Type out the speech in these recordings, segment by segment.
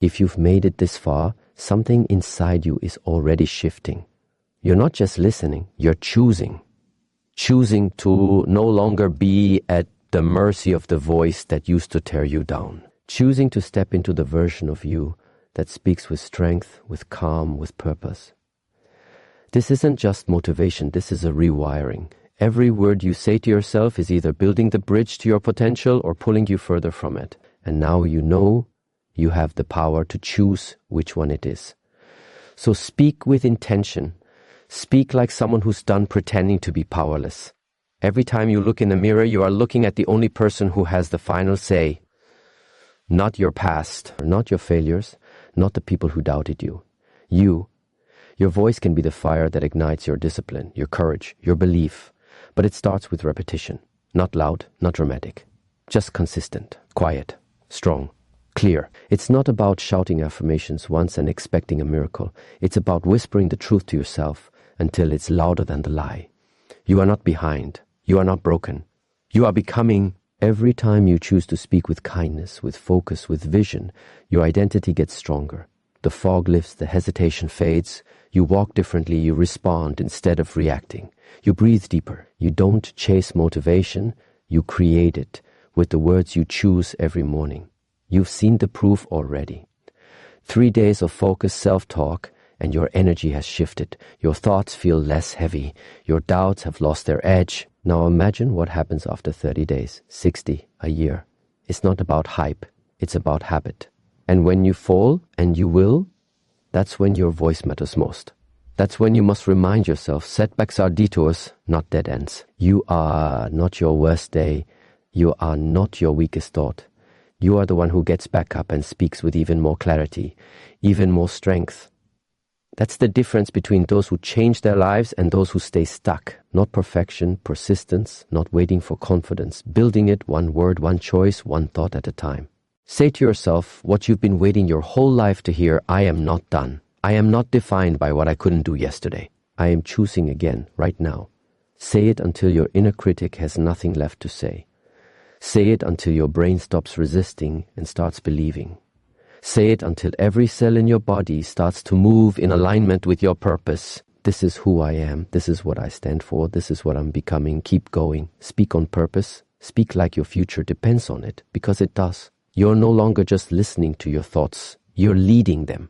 If you've made it this far, something inside you is already shifting. You're not just listening, you're choosing. Choosing to no longer be at the mercy of the voice that used to tear you down. Choosing to step into the version of you that speaks with strength, with calm, with purpose. This isn't just motivation, this is a rewiring. Every word you say to yourself is either building the bridge to your potential or pulling you further from it. And now you know you have the power to choose which one it is. So speak with intention. Speak like someone who's done pretending to be powerless. Every time you look in the mirror, you are looking at the only person who has the final say. Not your past, not your failures, not the people who doubted you. You. Your voice can be the fire that ignites your discipline, your courage, your belief. But it starts with repetition. Not loud, not dramatic. Just consistent, quiet, strong, clear. It's not about shouting affirmations once and expecting a miracle. It's about whispering the truth to yourself until it's louder than the lie. You are not behind. You are not broken. You are becoming. Every time you choose to speak with kindness, with focus, with vision, your identity gets stronger. The fog lifts, the hesitation fades. You walk differently, you respond instead of reacting. You breathe deeper. You don't chase motivation, you create it with the words you choose every morning. You've seen the proof already. 3 days of focused self-talk and your energy has shifted. Your thoughts feel less heavy. Your doubts have lost their edge. Now imagine what happens after 30 days, 60, a year. It's not about hype, it's about habit. And when you fall, and you will, that's when your voice matters most. That's when you must remind yourself, setbacks are detours, not dead ends. You are not your worst day. You are not your weakest thought. You are the one who gets back up and speaks with even more clarity, even more strength. That's the difference between those who change their lives and those who stay stuck. Not perfection, persistence, not waiting for confidence, building it one word, one choice, one thought at a time. Say to yourself what you've been waiting your whole life to hear: I am not done. I am not defined by what I couldn't do yesterday. I am choosing again, right now. Say it until your inner critic has nothing left to say. Say it until your brain stops resisting and starts believing. Say it until every cell in your body starts to move in alignment with your purpose. This is who I am. This is what I stand for. This is what I'm becoming. Keep going. Speak on purpose. Speak like your future depends on it, because it does. You're no longer just listening to your thoughts. You're leading them.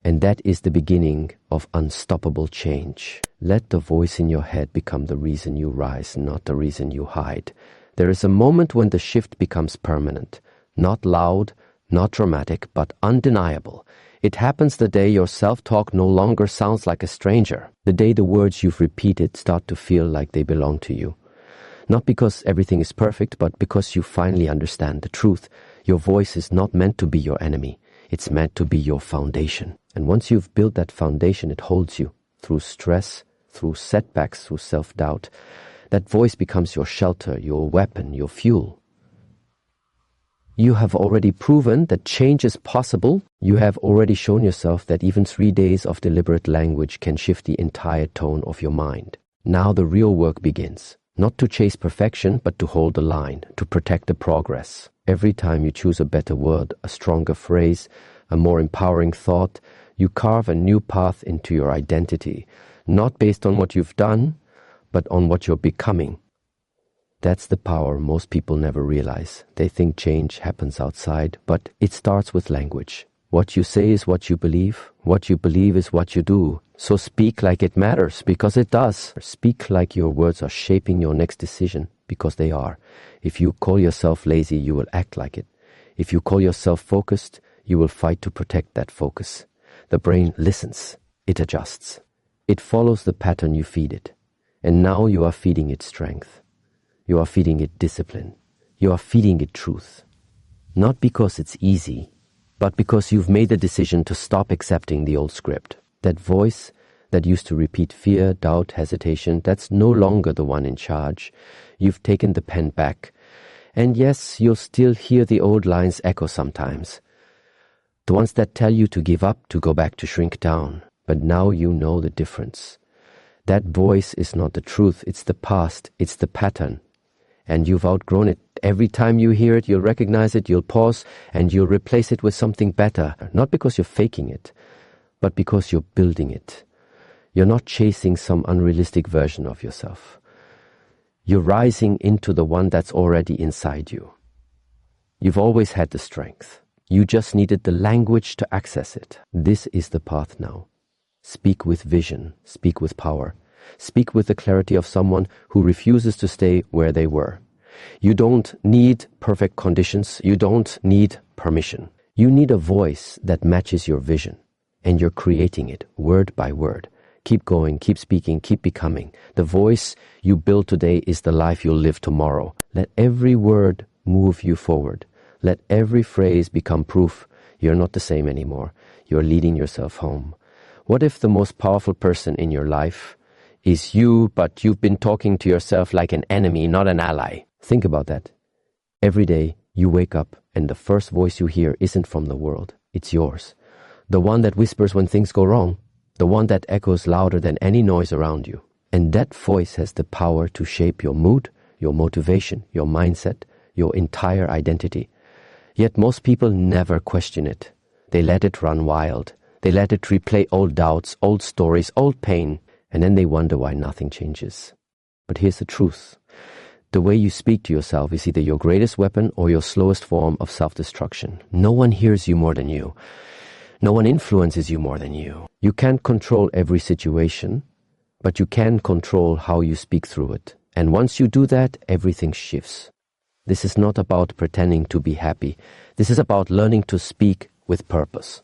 And that is the beginning of unstoppable change. Let the voice in your head become the reason you rise, not the reason you hide. There is a moment when the shift becomes permanent. Not loud, not dramatic, but undeniable. It happens the day your self-talk no longer sounds like a stranger. The day the words you've repeated start to feel like they belong to you. Not because everything is perfect, but because you finally understand the truth. Your voice is not meant to be your enemy. It's meant to be your foundation. And once you've built that foundation, it holds you through stress, through setbacks, through self-doubt. That voice becomes your shelter, your weapon, your fuel. You have already proven that change is possible. You have already shown yourself that even 3 days of deliberate language can shift the entire tone of your mind. Now the real work begins. Not to chase perfection, but to hold the line, to protect the progress. Every time you choose a better word, a stronger phrase, a more empowering thought, you carve a new path into your identity, not based on what you've done, but on what you're becoming. That's the power most people never realize. They think change happens outside, but it starts with language. What you say is what you believe. What you believe is what you do. So speak like it matters, because it does. Speak like your words are shaping your next decision, because they are. If you call yourself lazy, you will act like it. If you call yourself focused, you will fight to protect that focus. The brain listens. It adjusts. It follows the pattern you feed it. And now you are feeding it strength. You are feeding it discipline. You are feeding it truth. Not because it's easy, but because you've made the decision to stop accepting the old script. That voice that used to repeat fear, doubt, hesitation, that's no longer the one in charge. You've taken the pen back. And yes, you'll still hear the old lines echo sometimes. The ones that tell you to give up, to go back, to shrink down. But now you know the difference. That voice is not the truth, it's the past, it's the pattern. and you've outgrown it. Every time you hear it, you'll recognize it, you'll pause, and you'll replace it with something better. Not because you're faking it, but because you're building it. You're not chasing some unrealistic version of yourself. You're rising into the one that's already inside you. You've always had the strength. You just needed the language to access it. This is the path now. Speak with vision, speak with power. Speak with the clarity of someone who refuses to stay where they were. You don't need perfect conditions. You don't need permission. You need a voice that matches your vision, and you're creating it word by word. Keep going, keep speaking, keep becoming. The voice you build today is the life you'll live tomorrow. Let every word move you forward. Let every phrase become proof you're not the same anymore. You're leading yourself home. What if the most powerful person in your life is you, but you've been talking to yourself like an enemy, not an ally? Think about that. Every day you wake up and the first voice you hear isn't from the world, it's yours. The one that whispers when things go wrong, the one that echoes louder than any noise around you. And that voice has the power to shape your mood, your motivation, your mindset, your entire identity. Yet most people never question it. They let it run wild. They let it replay old doubts, old stories, old pain, and then they wonder why nothing changes. But here's the truth. The way you speak to yourself is either your greatest weapon or your slowest form of self-destruction. No one hears you more than you. No one influences you more than you. You can't control every situation, but you can control how you speak through it. And once you do that, everything shifts. This is not about pretending to be happy. This is about learning to speak with purpose,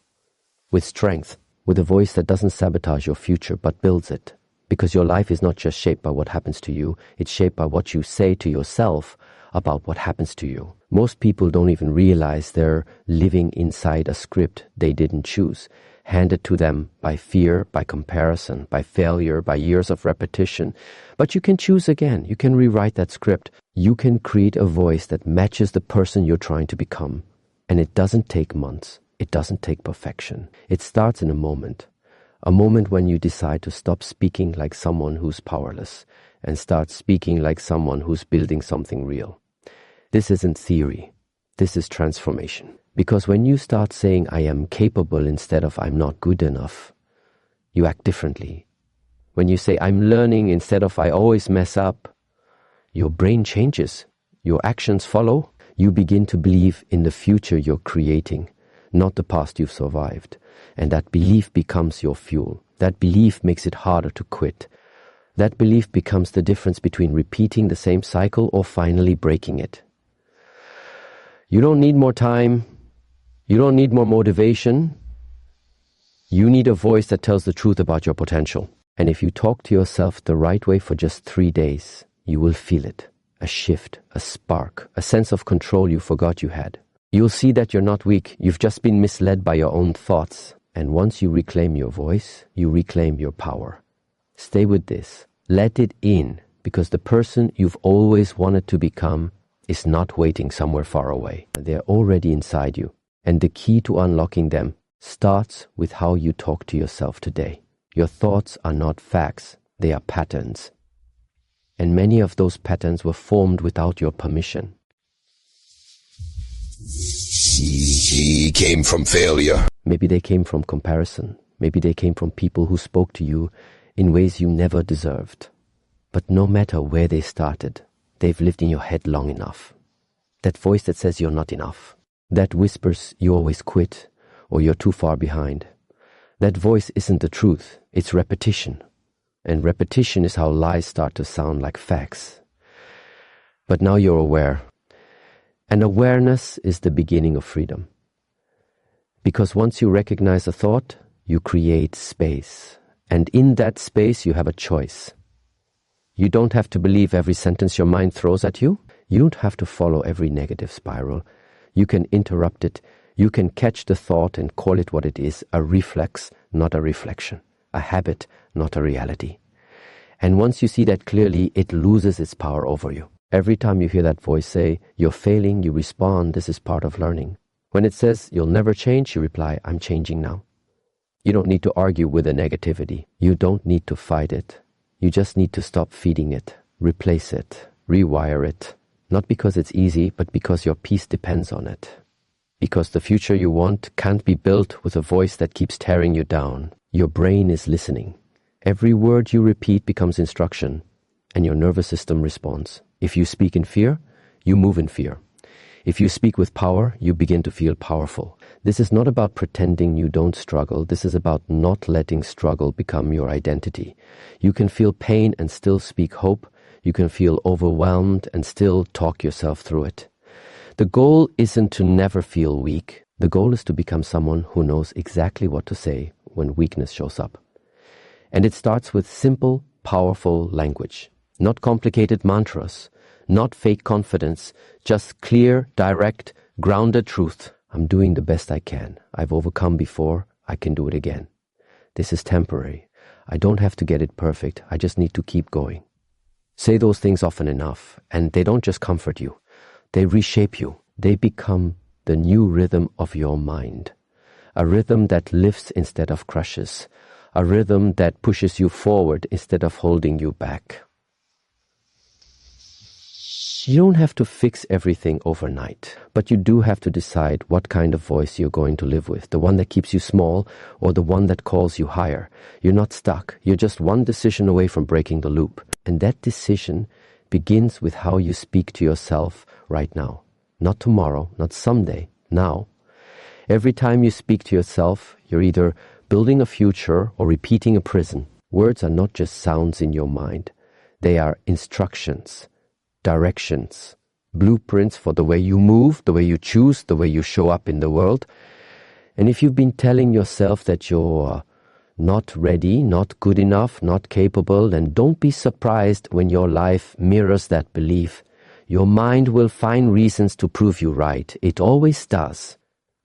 with strength, with a voice that doesn't sabotage your future but builds it. Because your life is not just shaped by what happens to you, it's shaped by what you say to yourself about what happens to you. Most people don't even realize they're living inside a script they didn't choose, handed to them by fear, by comparison, by failure, by years of repetition. But you can choose again. You can rewrite that script. You can create a voice that matches the person you're trying to become. And it doesn't take months. It doesn't take perfection. It starts in a moment when you decide to stop speaking like someone who's powerless and start speaking like someone who's building something real. This isn't theory. This is transformation. Because when you start saying, I am capable instead of I'm not good enough, you act differently. When you say, I'm learning instead of I always mess up, your brain changes. Your actions follow. You begin to believe in the future you're creating, not the past you've survived. And that belief becomes your fuel. That belief makes it harder to quit. That belief becomes the difference between repeating the same cycle or finally breaking it. You don't need more time. You don't need more motivation. You need a voice that tells the truth about your potential. And if you talk to yourself the right way for just 3 days, you will feel it. A shift, a spark, a sense of control you forgot you had. You'll see that you're not weak. You've just been misled by your own thoughts. And once you reclaim your voice, you reclaim your power. Stay with this. Let it in, because the person you've always wanted to become is not waiting somewhere far away. They're already inside you. And the key to unlocking them starts with how you talk to yourself today. Your thoughts are not facts. They are patterns. And many of those patterns were formed without your permission. He came from failure. Maybe they came from comparison. Maybe they came from people who spoke to you in ways you never deserved. But no matter where they started, they've lived in your head long enough. That voice that says you're not enough. That whispers you always quit or you're too far behind. That voice isn't the truth, it's repetition. And repetition is how lies start to sound like facts. But now you're aware. And awareness is the beginning of freedom. Because once you recognize a thought, you create space. And in that space, you have a choice. You don't have to believe every sentence your mind throws at you. You don't have to follow every negative spiral. You can interrupt it. You can catch the thought and call it what it is, a reflex, not a reflection, a habit, not a reality. And once you see that clearly, it loses its power over you. Every time you hear that voice say, you're failing, you respond, this is part of learning. When it says, you'll never change, you reply, I'm changing now. You don't need to argue with the negativity. You don't need to fight it. You just need to stop feeding it, replace it, rewire it, Not because it's easy, but because your peace depends on it. Because the future you want can't be built with a voice that keeps tearing you down. Your brain is listening. Every word you repeat becomes instruction, and your nervous system responds. If you speak in fear, you move in fear. If you speak with power, you begin to feel powerful. This is not about pretending you don't struggle. This is about not letting struggle become your identity. You can feel pain and still speak hope. You can feel overwhelmed and still talk yourself through it. The goal isn't to never feel weak. The goal is to become someone who knows exactly what to say when weakness shows up. And it starts with simple, powerful language. Not complicated mantras, not fake confidence, just clear, direct, grounded truth. I'm doing the best I can. I've overcome before. I can do it again. This is temporary. I don't have to get it perfect. I just need to keep going. Say those things often enough, and they don't just comfort you. They reshape you. They become the new rhythm of your mind. A rhythm that lifts instead of crushes. A rhythm that pushes you forward instead of holding you back. You don't have to fix everything overnight, but you do have to decide what kind of voice you're going to live with, the one that keeps you small or the one that calls you higher. You're not stuck. You're just one decision away from breaking the loop. And that decision begins with how you speak to yourself right now. Not tomorrow, not someday, now. Every time you speak to yourself, you're either building a future or repeating a prison. Words are not just sounds in your mind. They are instructions. Directions, blueprints for the way you move, the way you choose, the way you show up in the world. And if you've been telling yourself that you're not ready, not good enough, not capable, then don't be surprised when your life mirrors that belief. Your mind will find reasons to prove you right. It always does.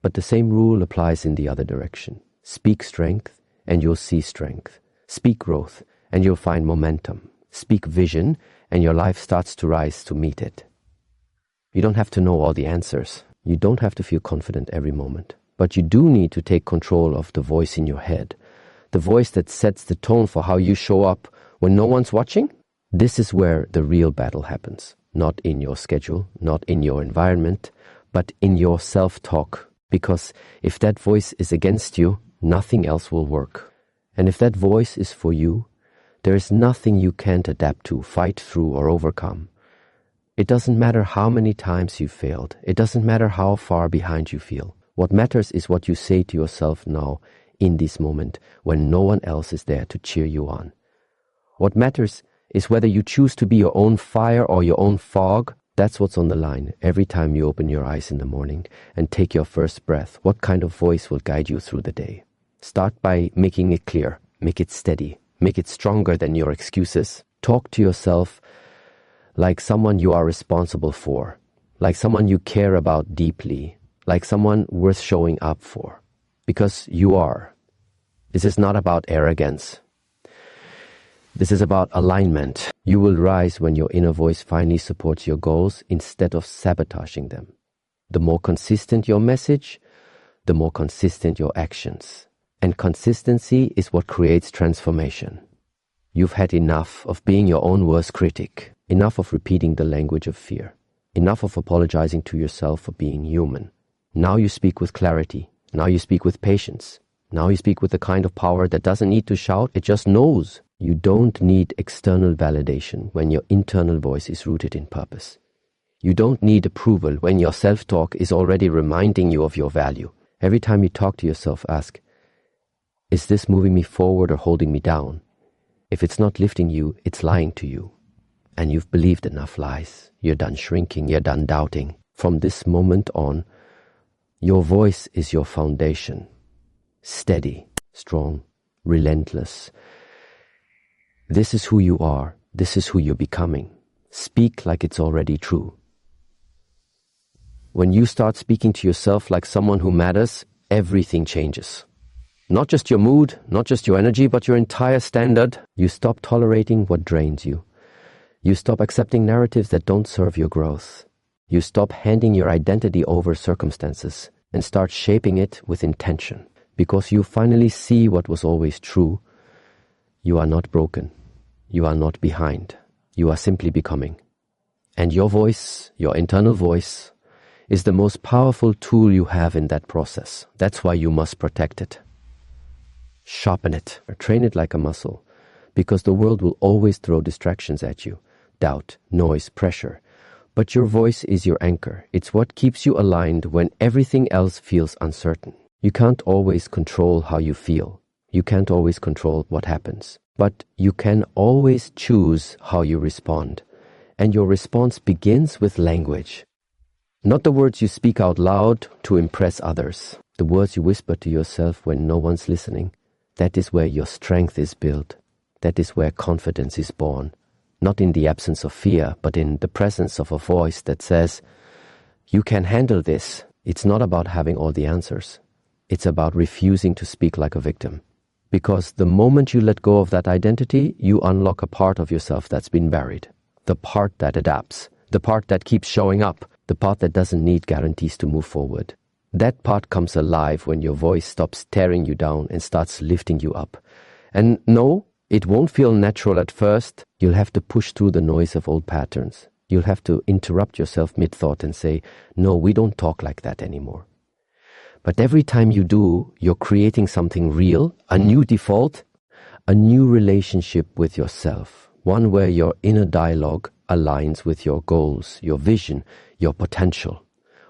But the same rule applies in the other direction. Speak strength and you'll see strength. Speak growth and you'll find momentum. Speak vision and your life starts to rise to meet it. You don't have to know all the answers. You don't have to feel confident every moment. But you do need to take control of the voice in your head. The voice that sets the tone for how you show up when no one's watching. This is where the real battle happens. Not in your schedule, not in your environment, but in your self-talk. Because if that voice is against you, nothing else will work. And if that voice is for you, there is nothing you can't adapt to, fight through, or overcome. It doesn't matter how many times you've failed. It doesn't matter how far behind you feel. What matters is what you say to yourself now in this moment when no one else is there to cheer you on. What matters is whether you choose to be your own fire or your own fog. That's what's on the line every time you open your eyes in the morning and take your first breath. What kind of voice will guide you through the day? Start by making it clear. Make it steady. Make it stronger than your excuses. Talk to yourself like someone you are responsible for, like someone you care about deeply, like someone worth showing up for. Because you are. This is not about arrogance. This is about alignment. You will rise when your inner voice finally supports your goals instead of sabotaging them. The more consistent your message, the more consistent your actions. And consistency is what creates transformation. You've had enough of being your own worst critic, enough of repeating the language of fear, enough of apologizing to yourself for being human. Now you speak with clarity. Now you speak with patience. Now you speak with the kind of power that doesn't need to shout, it just knows. You don't need external validation when your internal voice is rooted in purpose. You don't need approval when your self-talk is already reminding you of your value. Every time you talk to yourself, ask, is this moving me forward or holding me down? If it's not lifting you, it's lying to you. And you've believed enough lies. You're done shrinking, you're done doubting. From this moment on, your voice is your foundation. Steady, strong, relentless. This is who you are. This is who you're becoming. Speak like it's already true. When you start speaking to yourself like someone who matters, everything changes. Not just your mood, not just your energy, but your entire standard. You stop tolerating what drains you. You stop accepting narratives that don't serve your growth. You stop handing your identity over circumstances and start shaping it with intention. Because you finally see what was always true. You are not broken. You are not behind. You are simply becoming. And your voice, your internal voice, is the most powerful tool you have in that process. That's why you must protect it. Sharpen it, or train it like a muscle, because the world will always throw distractions at you. Doubt, noise, pressure. But your voice is your anchor. It's what keeps you aligned when everything else feels uncertain. You can't always control how you feel. You can't always control what happens. But you can always choose how you respond. And your response begins with language. Not the words you speak out loud to impress others. The words you whisper to yourself when no one's listening. That is where your strength is built. That is where confidence is born. Not in the absence of fear, but in the presence of a voice that says, you can handle this. It's not about having all the answers. It's about refusing to speak like a victim. Because the moment you let go of that identity, you unlock a part of yourself that's been buried. The part that adapts. The part that keeps showing up. The part that doesn't need guarantees to move forward. That part comes alive when your voice stops tearing you down and starts lifting you up. And no, it won't feel natural at first. You'll have to push through the noise of old patterns. You'll have to interrupt yourself mid-thought and say, no, we don't talk like that anymore. But every time you do, you're creating something real, a new default, a new relationship with yourself, one where your inner dialogue aligns with your goals, your vision, your potential,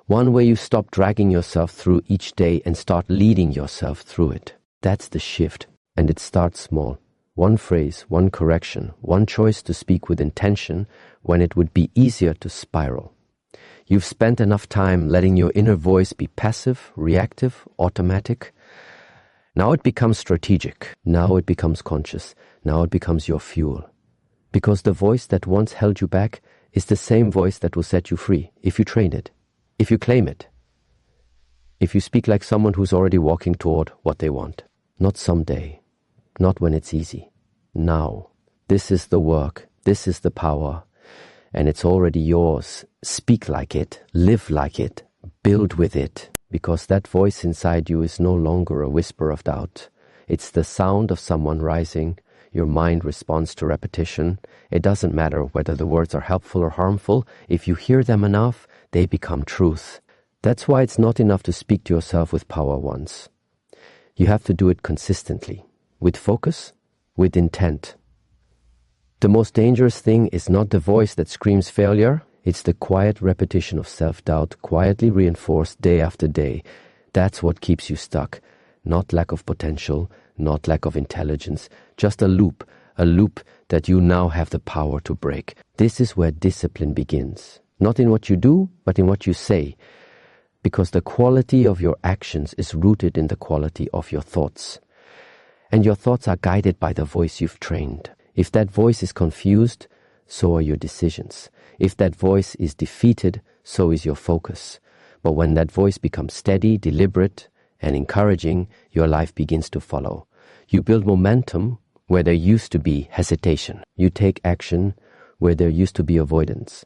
one where you stop dragging yourself through each day and start leading yourself through it. That's the shift, and it starts small. One phrase, one correction, one choice to speak with intention when it would be easier to spiral. You've spent enough time letting your inner voice be passive, reactive, automatic. Now it becomes strategic. Now it becomes conscious. Now it becomes your fuel. Because the voice that once held you back is the same voice that will set you free if you train it, if you claim it, if you speak like someone who's already walking toward what they want. Not someday. Not when it's easy. Now. This is the work. This is the power. And it's already yours. Speak like it. Live like it. Build with it. Because that voice inside you is no longer a whisper of doubt. It's the sound of someone rising. Your mind responds to repetition. It doesn't matter whether the words are helpful or harmful. If you hear them enough, they become truth. That's why it's not enough to speak to yourself with power once. You have to do it consistently. With focus, with intent. The most dangerous thing is not the voice that screams failure. It's the quiet repetition of self-doubt, quietly reinforced day after day. That's what keeps you stuck. Not lack of potential, not lack of intelligence, just a loop that you now have the power to break. This is where discipline begins. Not in what you do, but in what you say. Because the quality of your actions is rooted in the quality of your thoughts. And your thoughts are guided by the voice you've trained. If that voice is confused, so are your decisions. If that voice is defeated, so is your focus. But when that voice becomes steady, deliberate, and encouraging, your life begins to follow. You build momentum where there used to be hesitation. You take action where there used to be avoidance.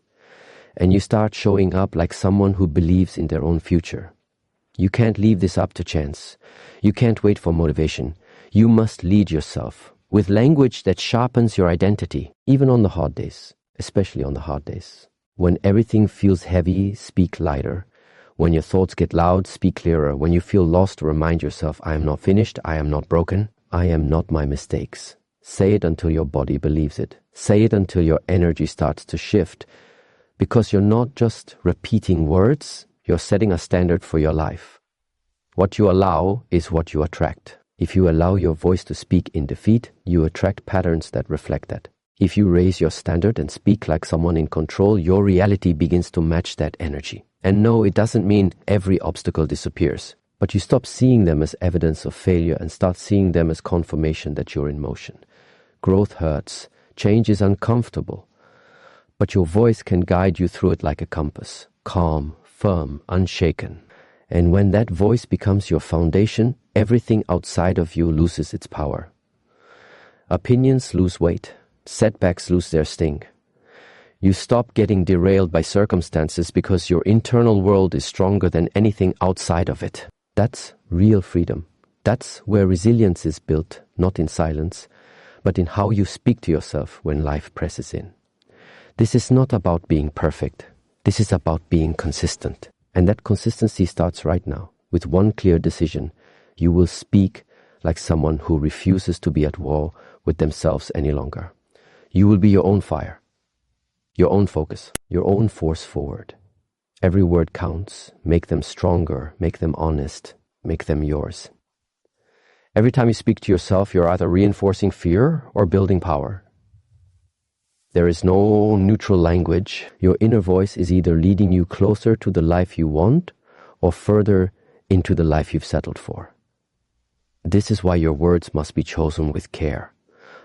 And you start showing up like someone who believes in their own future. You can't leave this up to chance. You can't wait for motivation. You must lead yourself with language that sharpens your identity, even on the hard days, especially on the hard days. When everything feels heavy, speak lighter. When your thoughts get loud, speak clearer. When you feel lost, remind yourself, I am not finished, I am not broken, I am not my mistakes. Say it until your body believes it. Say it until your energy starts to shift. Because you're not just repeating words, you're setting a standard for your life. What you allow is what you attract. If you allow your voice to speak in defeat, you attract patterns that reflect that. If you raise your standard and speak like someone in control, your reality begins to match that energy. And no, it doesn't mean every obstacle disappears, but you stop seeing them as evidence of failure and start seeing them as confirmation that you're in motion. Growth hurts. Change is uncomfortable. But your voice can guide you through it like a compass. Calm, firm, unshaken. And when that voice becomes your foundation, everything outside of you loses its power. Opinions lose weight. Setbacks lose their sting. You stop getting derailed by circumstances because your internal world is stronger than anything outside of it. That's real freedom. That's where resilience is built, not in silence, but in how you speak to yourself when life presses in. This is not about being perfect. This is about being consistent. And that consistency starts right now with one clear decision. You will speak like someone who refuses to be at war with themselves any longer. You will be your own fire, your own focus, your own force forward. Every word counts. Make them stronger, make them honest, make them yours. Every time you speak to yourself, you're either reinforcing fear or building power. There is no neutral language. Your inner voice is either leading you closer to the life you want or further into the life you've settled for. This is why your words must be chosen with care,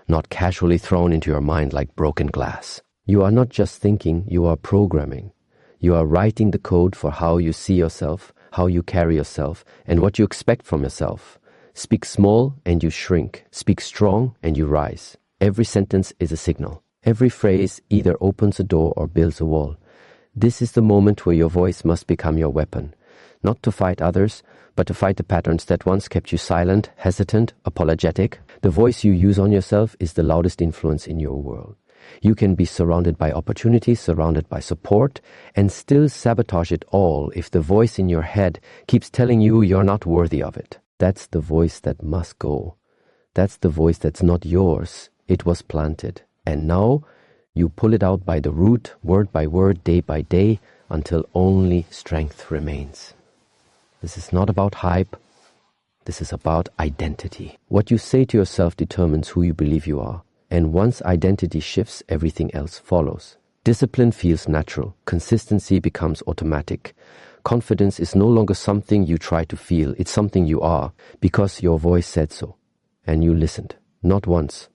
not casually thrown into your mind like broken glass. You are not just thinking, you are programming. You are writing the code for how you see yourself, how you carry yourself, and what you expect from yourself. Speak small and you shrink. Speak strong and you rise. Every sentence is a signal. Every phrase either opens a door or builds a wall. This is the moment where your voice must become your weapon, not to fight others, but to fight the patterns that once kept you silent, hesitant, apologetic. The voice you use on yourself is the loudest influence in your world. You can be surrounded by opportunities, surrounded by support, and still sabotage it all if the voice in your head keeps telling you you're not worthy of it. That's the voice that must go. That's the voice that's not yours. It was planted. And now you pull it out by the root, word by word, day by day, until only strength remains. This is not about hype. This is about identity. What you say to yourself determines who you believe you are. And once identity shifts, everything else follows. Discipline feels natural. Consistency becomes automatic. Confidence is no longer something you try to feel. It's something you are, because your voice said so. And you listened, not once,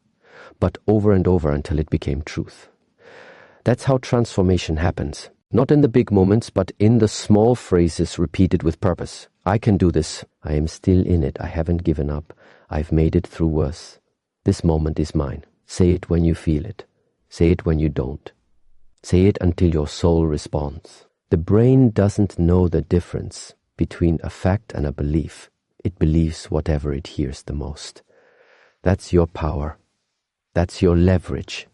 but over and over until it became truth. That's how transformation happens. Not in the big moments, but in the small phrases repeated with purpose. I can do this. I am still in it. I haven't given up. I've made it through worse. This moment is mine. Say it when you feel it. Say it when you don't. Say it until your soul responds. The brain doesn't know the difference between a fact and a belief. It believes whatever it hears the most. That's your power. That's your leverage.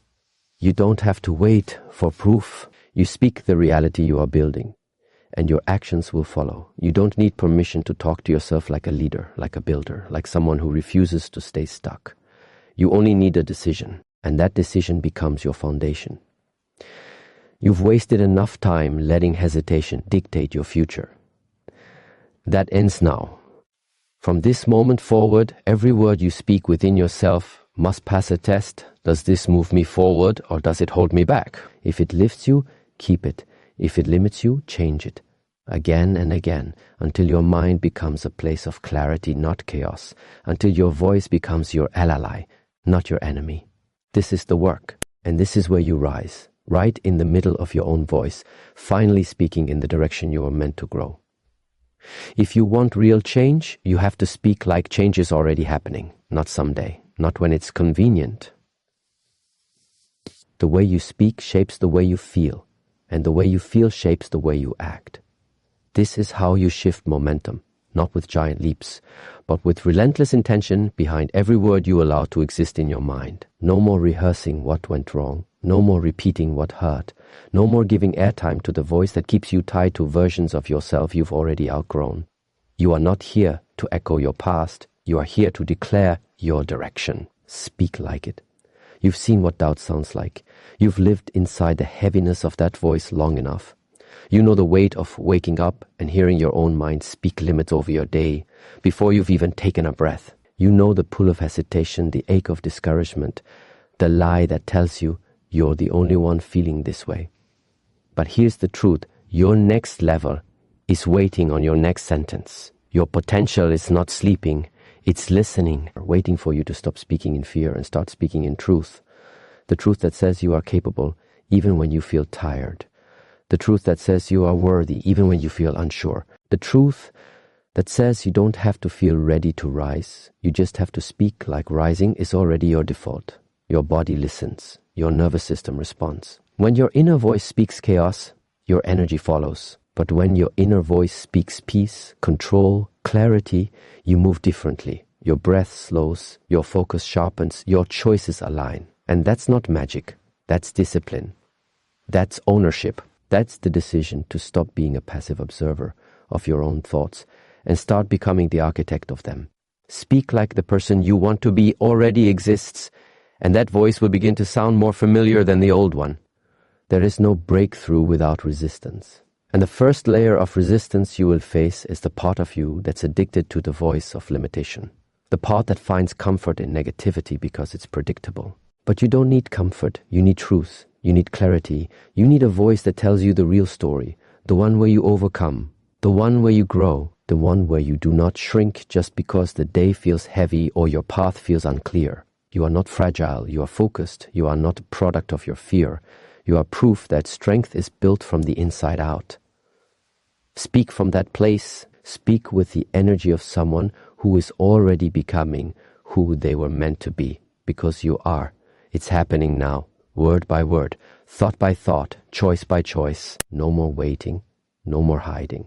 You don't have to wait for proof. You speak the reality you are building, and your actions will follow. You don't need permission to talk to yourself like a leader, like a builder, like someone who refuses to stay stuck. You only need a decision, and that decision becomes your foundation. You've wasted enough time letting hesitation dictate your future. That ends now. From this moment forward, every word you speak within yourself must pass a test. Does this move me forward or does it hold me back? If it lifts you, keep it. If it limits you, change it. Again and again, until your mind becomes a place of clarity, not chaos. Until your voice becomes your ally, not your enemy. This is the work, and this is where you rise, right in the middle of your own voice, finally speaking in the direction you are meant to grow. If you want real change, you have to speak like change is already happening, not someday, not when it's convenient. The way you speak shapes the way you feel, and the way you feel shapes the way you act. This is how you shift momentum, not with giant leaps, but with relentless intention behind every word you allow to exist in your mind. No more rehearsing what went wrong. No more repeating what hurt. No more giving airtime to the voice that keeps you tied to versions of yourself you've already outgrown. You are not here to echo your past. You are here to declare your direction. Speak like it. You've seen what doubt sounds like. You've lived inside the heaviness of that voice long enough. You know the weight of waking up and hearing your own mind speak limits over your day before you've even taken a breath. You know the pull of hesitation, the ache of discouragement, the lie that tells you you're the only one feeling this way. But here's the truth. Your next level is waiting on your next sentence. Your potential is not sleeping. It's listening, waiting for you to stop speaking in fear and start speaking in truth. The truth that says you are capable even when you feel tired. The truth that says you are worthy even when you feel unsure. The truth that says you don't have to feel ready to rise. You just have to speak like rising is already your default. Your body listens. Your nervous system responds. When your inner voice speaks chaos, your energy follows. But when your inner voice speaks peace, control, clarity, you move differently. Your breath slows, your focus sharpens, your choices align. And that's not magic. That's discipline. That's ownership. That's the decision to stop being a passive observer of your own thoughts and start becoming the architect of them. Speak like the person you want to be already exists, and that voice will begin to sound more familiar than the old one. There is no breakthrough without resistance. And the first layer of resistance you will face is the part of you that's addicted to the voice of limitation. The part that finds comfort in negativity because it's predictable. But you don't need comfort, you need truth, you need clarity, you need a voice that tells you the real story, the one where you overcome, the one where you grow, the one where you do not shrink just because the day feels heavy or your path feels unclear. You are not fragile, you are focused, you are not a product of your fear. You are proof that strength is built from the inside out. Speak from that place, speak with the energy of someone who is already becoming who they were meant to be, because you are. It's happening now, word by word, thought by thought, choice by choice. No more waiting, no more hiding.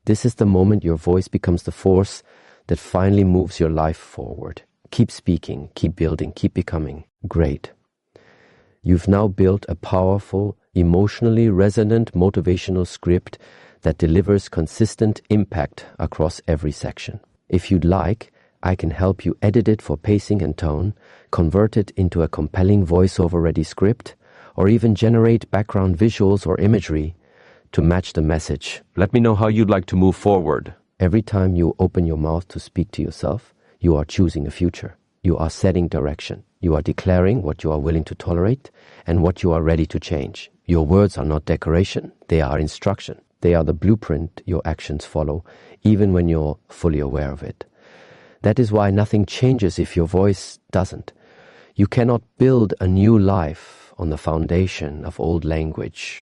This is the moment your voice becomes the force that finally moves your life forward. Keep speaking, keep building, keep becoming great. You've now built a powerful, emotionally resonant motivational script that delivers consistent impact across every section. If you'd like, I can help you edit it for pacing and tone, convert it into a compelling voiceover-ready script, or even generate background visuals or imagery to match the message. Let me know how you'd like to move forward. Every time you open your mouth to speak to yourself, you are choosing a future. You are setting direction. You are declaring what you are willing to tolerate and what you are ready to change. Your words are not decoration, they are instruction. They are the blueprint your actions follow, even when you're fully aware of it. That is why nothing changes if your voice doesn't. You cannot build a new life on the foundation of old language.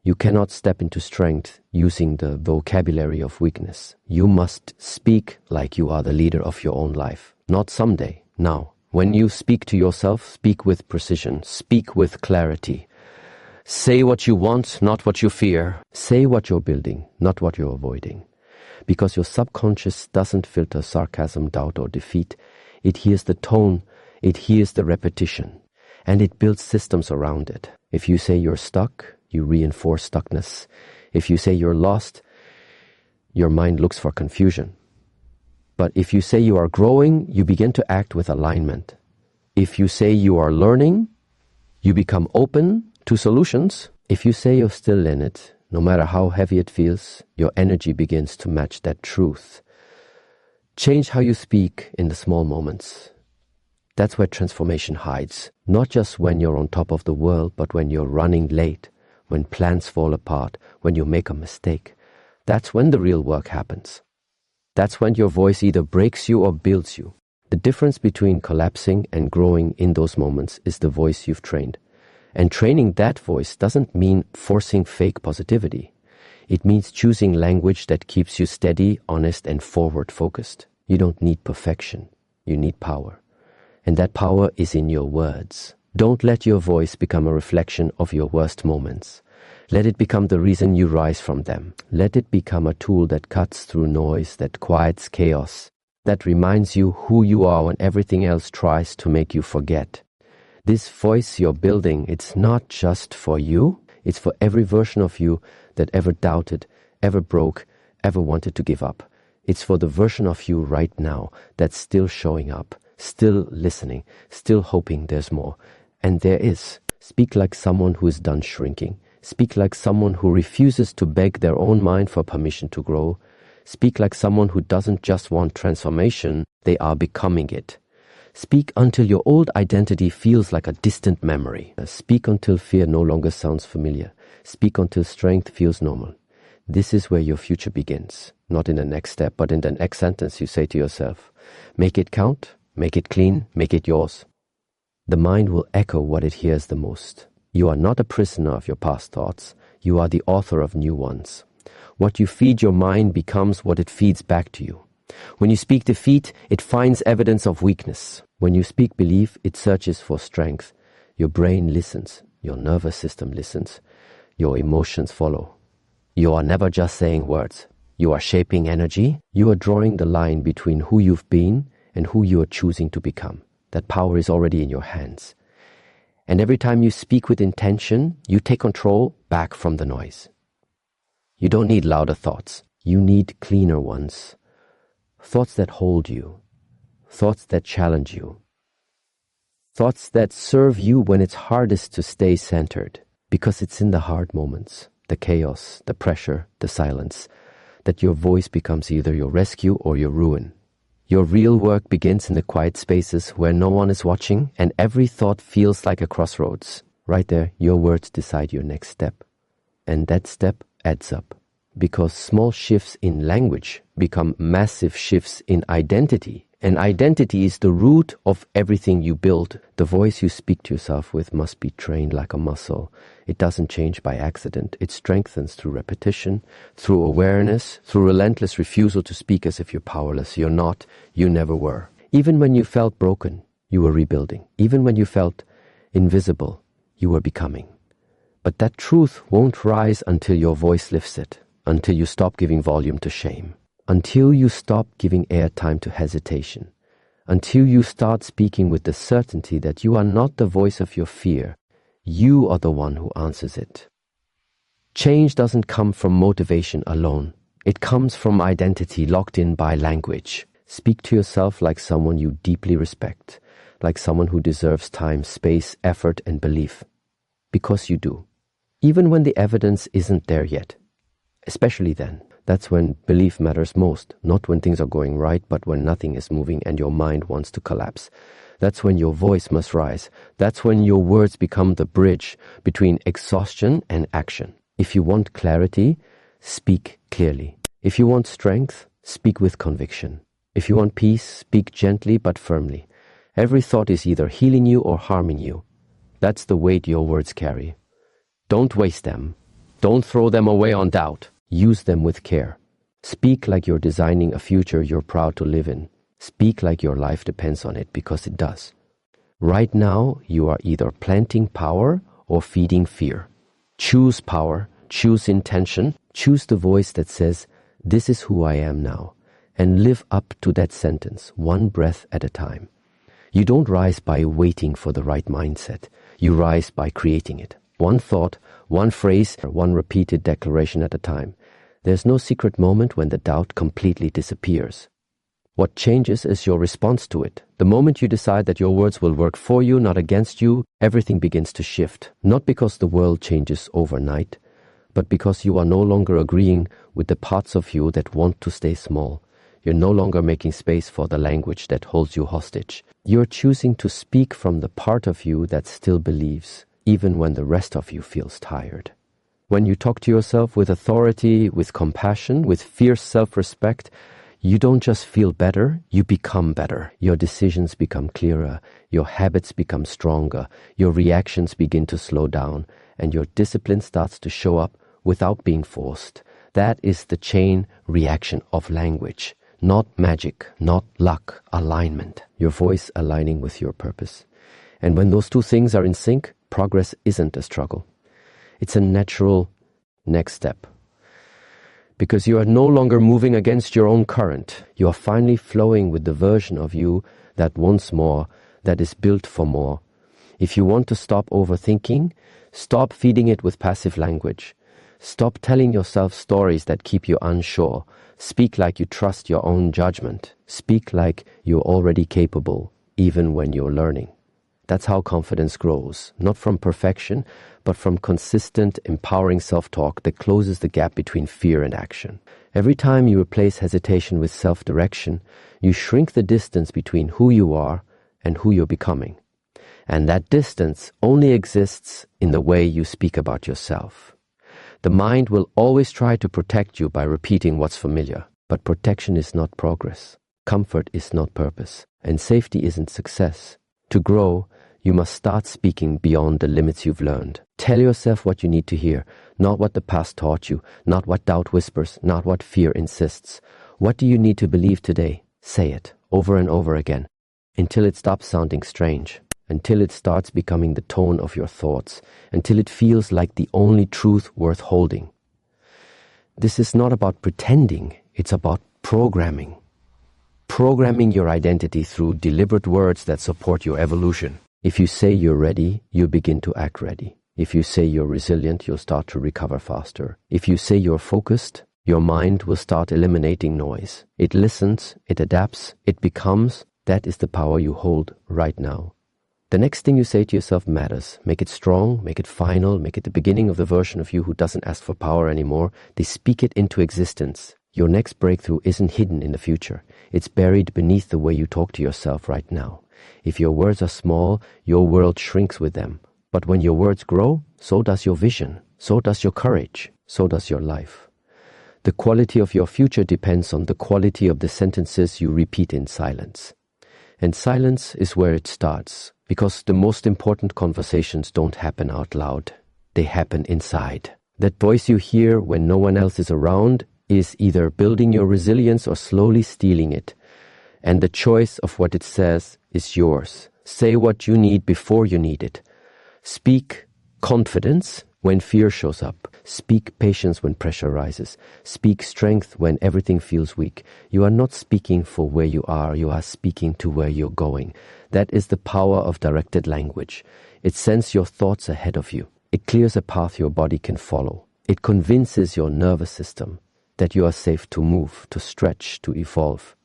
You cannot step into strength using the vocabulary of weakness. You must speak like you are the leader of your own life. Not someday, now. When you speak to yourself, speak with precision, speak with clarity. Say what you want, not what you fear. Say what you're building, not what you're avoiding. Because your subconscious doesn't filter sarcasm, doubt, or defeat. It hears the tone, it hears the repetition, and it builds systems around it. If you say you're stuck, you reinforce stuckness. If you say you're lost, your mind looks for confusion. But if you say you are growing, you begin to act with alignment. If you say you are learning, you become open to solutions. If you say you're still in it, no matter how heavy it feels, your energy begins to match that truth. Change how you speak in the small moments. That's where transformation hides. Not just when you're on top of the world, but when you're running late, when plans fall apart, when you make a mistake. That's when the real work happens. That's when your voice either breaks you or builds you. The difference between collapsing and growing in those moments is the voice you've trained. And training that voice doesn't mean forcing fake positivity. It means choosing language that keeps you steady, honest, and forward-focused. You don't need perfection. You need power. And that power is in your words. Don't let your voice become a reflection of your worst moments. Let it become the reason you rise from them. Let it become a tool that cuts through noise, that quiets chaos, that reminds you who you are when everything else tries to make you forget. This voice you're building, it's not just for you, it's for every version of you that ever doubted, ever broke, ever wanted to give up. It's for the version of you right now that's still showing up, still listening, still hoping there's more. And there is. Speak like someone who is done shrinking. Speak like someone who refuses to beg their own mind for permission to grow. Speak like someone who doesn't just want transformation, they are becoming it. Speak until your old identity feels like a distant memory. Speak until fear no longer sounds familiar. Speak until strength feels normal. This is where your future begins. Not in the next step, but in the next sentence you say to yourself. Make it count, make it clean, make it yours. The mind will echo what it hears the most. You are not a prisoner of your past thoughts. You are the author of new ones. What you feed your mind becomes what it feeds back to you. When you speak defeat, it finds evidence of weakness. When you speak belief, it searches for strength. Your brain listens. Your nervous system listens. Your emotions follow. You are never just saying words. You are shaping energy. You are drawing the line between who you've been and who you are choosing to become. That power is already in your hands. And every time you speak with intention, you take control back from the noise. You don't need louder thoughts. You need cleaner ones. Thoughts that hold you. Thoughts that challenge you. Thoughts that serve you when it's hardest to stay centered. Because it's in the hard moments, the chaos, the pressure, the silence, that your voice becomes either your rescue or your ruin. Your real work begins in the quiet spaces where no one is watching and every thought feels like a crossroads. Right there, your words decide your next step. And that step adds up. Because small shifts in language become massive shifts in identity. And identity is the root of everything you build. The voice you speak to yourself with must be trained like a muscle. It doesn't change by accident. It strengthens through repetition, through awareness, through relentless refusal to speak as if you're powerless. You're not. You never were. Even when you felt broken, you were rebuilding. Even when you felt invisible, you were becoming. But that truth won't rise until your voice lifts it, until you stop giving volume to shame. Until you stop giving airtime to hesitation, until you start speaking with the certainty that you are not the voice of your fear, you are the one who answers it. Change doesn't come from motivation alone. It comes from identity locked in by language. Speak to yourself like someone you deeply respect, like someone who deserves time, space, effort, and belief. Because you do. Even when the evidence isn't there yet. Especially then. That's when belief matters most, not when things are going right, but when nothing is moving and your mind wants to collapse. That's when your voice must rise. That's when your words become the bridge between exhaustion and action. If you want clarity, speak clearly. If you want strength, speak with conviction. If you want peace, speak gently but firmly. Every thought is either healing you or harming you. That's the weight your words carry. Don't waste them. Don't throw them away on doubt. Use them with care. Speak like you're designing a future you're proud to live in. Speak like your life depends on it, because it does. Right now, you are either planting power or feeding fear. Choose power, choose intention, choose the voice that says, "This is who I am now," and live up to that sentence, one breath at a time. You don't rise by waiting for the right mindset. You rise by creating it. One thought, one phrase, or one repeated declaration at a time. There's no secret moment when the doubt completely disappears. What changes is your response to it. The moment you decide that your words will work for you, not against you, everything begins to shift. Not because the world changes overnight, but because you are no longer agreeing with the parts of you that want to stay small. You're no longer making space for the language that holds you hostage. You're choosing to speak from the part of you that still believes, even when the rest of you feels tired. When you talk to yourself with authority, with compassion, with fierce self-respect, you don't just feel better, you become better. Your decisions become clearer, your habits become stronger, your reactions begin to slow down, and your discipline starts to show up without being forced. That is the chain reaction of language. Not magic, not luck, alignment. Your voice aligning with your purpose. And when those two things are in sync, progress isn't a struggle. It's a natural next step. Because you are no longer moving against your own current. You are finally flowing with the version of you that wants more, that is built for more. If you want to stop overthinking, stop feeding it with passive language. Stop telling yourself stories that keep you unsure. Speak like you trust your own judgment. Speak like you're already capable, even when you're learning. That's how confidence grows, not from perfection, but from consistent, empowering self-talk that closes the gap between fear and action. Every time you replace hesitation with self-direction, you shrink the distance between who you are and who you're becoming. And that distance only exists in the way you speak about yourself. The mind will always try to protect you by repeating what's familiar, but protection is not progress. Comfort is not purpose, and safety isn't success. To grow, you must start speaking beyond the limits you've learned. Tell yourself what you need to hear, not what the past taught you, not what doubt whispers, not what fear insists. What do you need to believe today? Say it over and over again, until it stops sounding strange, until it starts becoming the tone of your thoughts, until it feels like the only truth worth holding. This is not about pretending, it's about programming. Programming your identity through deliberate words that support your evolution. If you say you're ready, you begin to act ready. If you say you're resilient, you'll start to recover faster. If you say you're focused, your mind will start eliminating noise. It listens, it adapts, it becomes. That is the power you hold right now. The next thing you say to yourself matters. Make it strong, make it final, make it the beginning of the version of you who doesn't ask for power anymore. They speak it into existence. Your next breakthrough isn't hidden in the future. It's buried beneath the way you talk to yourself right now. If your words are small, your world shrinks with them. But when your words grow, so does your vision, so does your courage, so does your life. The quality of your future depends on the quality of the sentences you repeat in silence. And silence is where it starts, because the most important conversations don't happen out loud. They happen inside. That voice you hear when no one else is around is either building your resilience or slowly stealing it. And the choice of what it says is yours. Say what you need before you need it. Speak confidence when fear shows up. Speak patience when pressure rises. Speak strength when everything feels weak. You are not speaking for where you are speaking to where you're going. That is the power of directed language. It sends your thoughts ahead of you. It clears a path your body can follow. It convinces your nervous system that you are safe to move, to stretch, to evolve.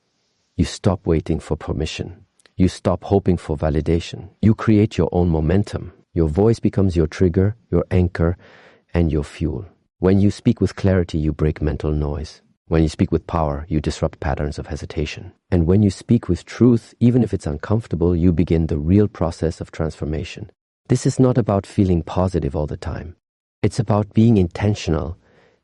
You stop waiting for permission. You stop hoping for validation. You create your own momentum. Your voice becomes your trigger, your anchor, and your fuel. When you speak with clarity, you break mental noise. When you speak with power, you disrupt patterns of hesitation. And when you speak with truth, even if it's uncomfortable, you begin the real process of transformation. This is not about feeling positive all the time. It's about being intentional.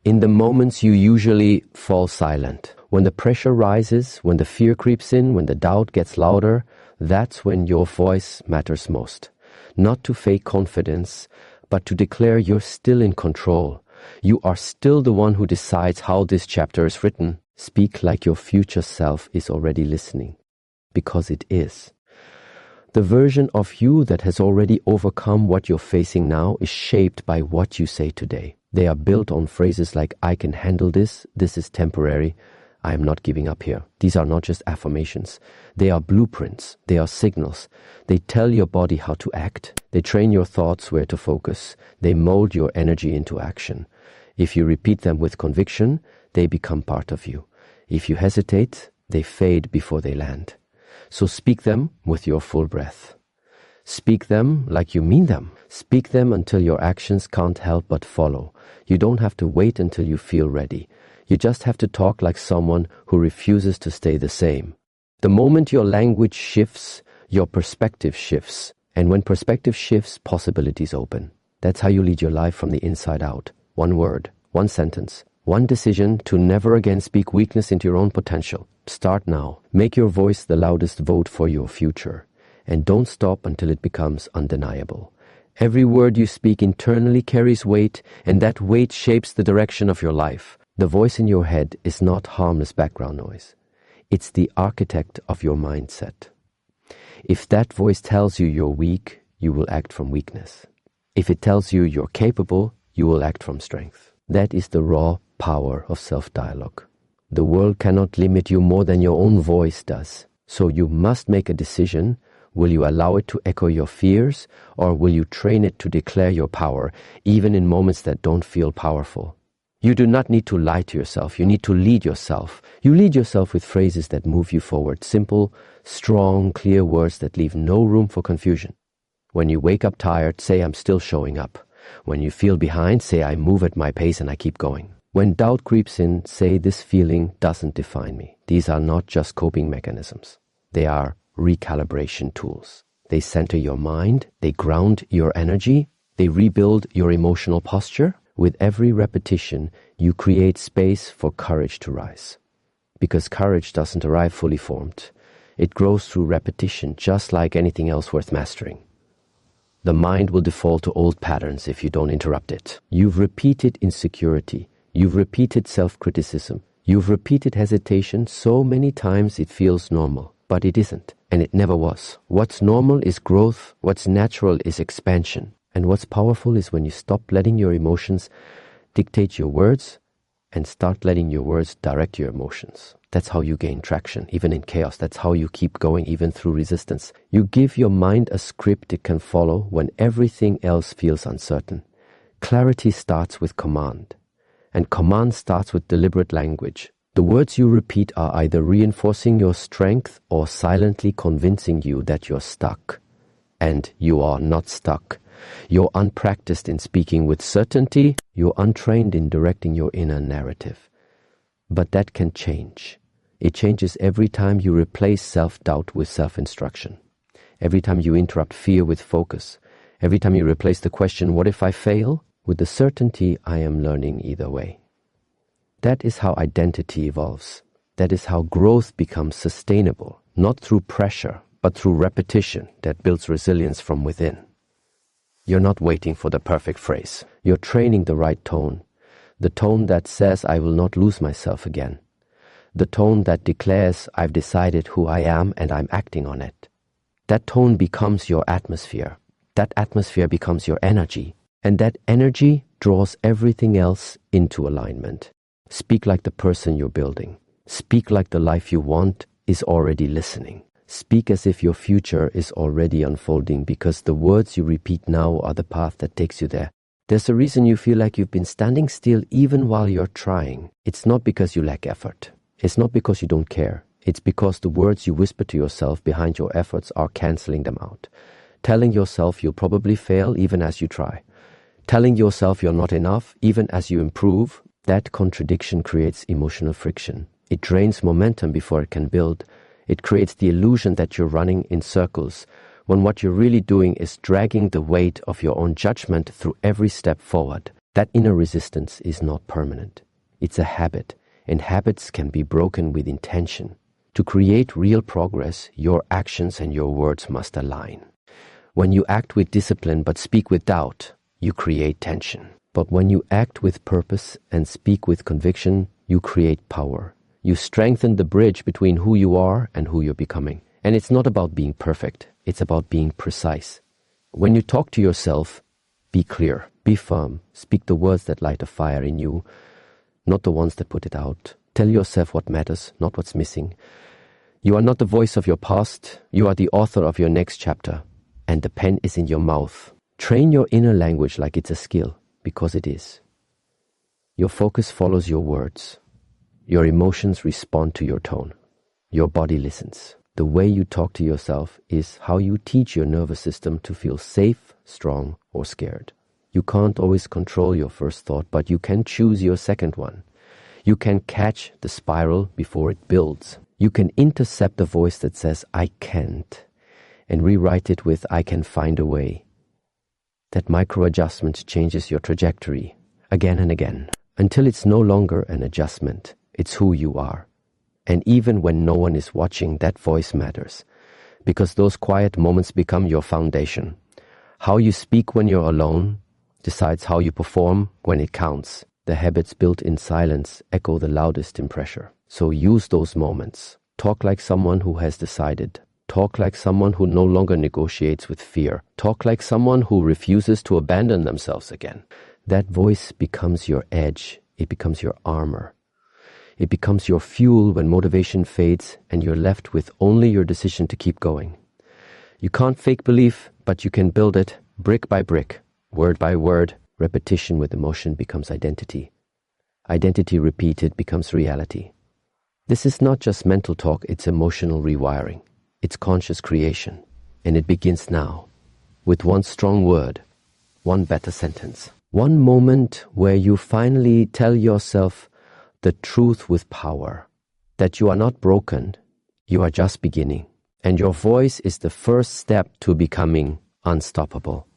In the moments you usually fall silent, when the pressure rises, when the fear creeps in, when the doubt gets louder, that's when your voice matters most. Not to fake confidence, but to declare you're still in control. You are still the one who decides how this chapter is written. Speak like your future self is already listening, because it is. The version of you that has already overcome what you're facing now is shaped by what you say today. They are built on phrases like, I can handle this, this is temporary, I am not giving up here. These are not just affirmations. They are blueprints. They are signals. They tell your body how to act. They train your thoughts where to focus. They mold your energy into action. If you repeat them with conviction, they become part of you. If you hesitate, they fade before they land. So speak them with your full breath. Speak them like you mean them. Speak them until your actions can't help but follow. You don't have to wait until you feel ready. You just have to talk like someone who refuses to stay the same. The moment your language shifts, your perspective shifts. And when perspective shifts, possibilities open. That's how you lead your life from the inside out. One word, one sentence, one decision to never again speak weakness into your own potential. Start now. Make your voice the loudest vote for your future. And don't stop until it becomes undeniable. Every word you speak internally carries weight, and that weight shapes the direction of your life. The voice in your head is not harmless background noise. It's the architect of your mindset. If that voice tells you you're weak, you will act from weakness. If it tells you you're capable, you will act from strength. That is the raw power of self-dialogue. The world cannot limit you more than your own voice does. So you must make a decision. Will you allow it to echo your fears, or will you train it to declare your power, even in moments that don't feel powerful? You do not need to lie to yourself. You need to lead yourself. You lead yourself with phrases that move you forward. Simple, strong, clear words that leave no room for confusion. When you wake up tired, say, I'm still showing up. When you feel behind, say, I move at my pace and I keep going. When doubt creeps in, say, this feeling doesn't define me. These are not just coping mechanisms. They are recalibration tools. They center your mind. They ground your energy. They rebuild your emotional posture. With every repetition, you create space for courage to rise. Because courage doesn't arrive fully formed. It grows through repetition, just like anything else worth mastering. The mind will default to old patterns if you don't interrupt it. You've repeated insecurity. You've repeated self-criticism. You've repeated hesitation so many times it feels normal. But it isn't, and it never was. What's normal is growth. What's natural is expansion. And what's powerful is when you stop letting your emotions dictate your words and start letting your words direct your emotions. That's how you gain traction, even in chaos. That's how you keep going, even through resistance. You give your mind a script it can follow when everything else feels uncertain. Clarity starts with command, and command starts with deliberate language. The words you repeat are either reinforcing your strength or silently convincing you that you're stuck. And you are not stuck. You're unpracticed in speaking with certainty. You're untrained in directing your inner narrative. But that can change. It changes every time you replace self-doubt with self-instruction. Every time you interrupt fear with focus. Every time you replace the question, what if I fail? With the certainty, I am learning either way. That is how identity evolves. That is how growth becomes sustainable, not through pressure, but through repetition that builds resilience from within. You're not waiting for the perfect phrase. You're training the right tone. The tone that says, I will not lose myself again. The tone that declares, I've decided who I am and I'm acting on it. That tone becomes your atmosphere. That atmosphere becomes your energy. And that energy draws everything else into alignment. Speak like the person you're building. Speak like the life you want is already listening. Speak as if your future is already unfolding, because the words you repeat now are the path that takes you there. There's a reason you feel like you've been standing still even while you're trying. It's not because you lack effort. It's not because you don't care. It's because the words you whisper to yourself behind your efforts are canceling them out. Telling yourself you'll probably fail even as you try. Telling yourself you're not enough even as you improve. That contradiction creates emotional friction. It drains momentum before it can build. It creates the illusion that you're running in circles, when what you're really doing is dragging the weight of your own judgment through every step forward. That inner resistance is not permanent. It's a habit, and habits can be broken with intention. To create real progress, your actions and your words must align. When you act with discipline but speak with doubt, you create tension. But when you act with purpose and speak with conviction, you create power. You strengthen the bridge between who you are and who you're becoming. And it's not about being perfect. It's about being precise. When you talk to yourself, be clear, be firm. Speak the words that light a fire in you, not the ones that put it out. Tell yourself what matters, not what's missing. You are not the voice of your past. You are the author of your next chapter. And the pen is in your mouth. Train your inner language like it's a skill, because it is. Your focus follows your words. Your emotions respond to your tone. Your body listens. The way you talk to yourself is how you teach your nervous system to feel safe, strong, or scared. You can't always control your first thought, but you can choose your second one. You can catch the spiral before it builds. You can intercept the voice that says, I can't, and rewrite it with, I can find a way. That micro-adjustment changes your trajectory again and again, until it's no longer an adjustment. It's who you are. And even when no one is watching, that voice matters, because those quiet moments become your foundation. How you speak when you're alone decides how you perform when it counts. The habits built in silence echo the loudest in pressure. So use those moments. Talk like someone who has decided. Talk like someone who no longer negotiates with fear. Talk like someone who refuses to abandon themselves again. That voice becomes your edge. It becomes your armor. It becomes your fuel when motivation fades and you're left with only your decision to keep going. You can't fake belief, but you can build it brick by brick, word by word. Repetition with emotion becomes identity. Identity repeated becomes reality. This is not just mental talk, it's emotional rewiring. It's conscious creation. And it begins now, with one strong word, one better sentence. One moment where you finally tell yourself the truth with power, that you are not broken, you are just beginning. And your voice is the first step to becoming unstoppable.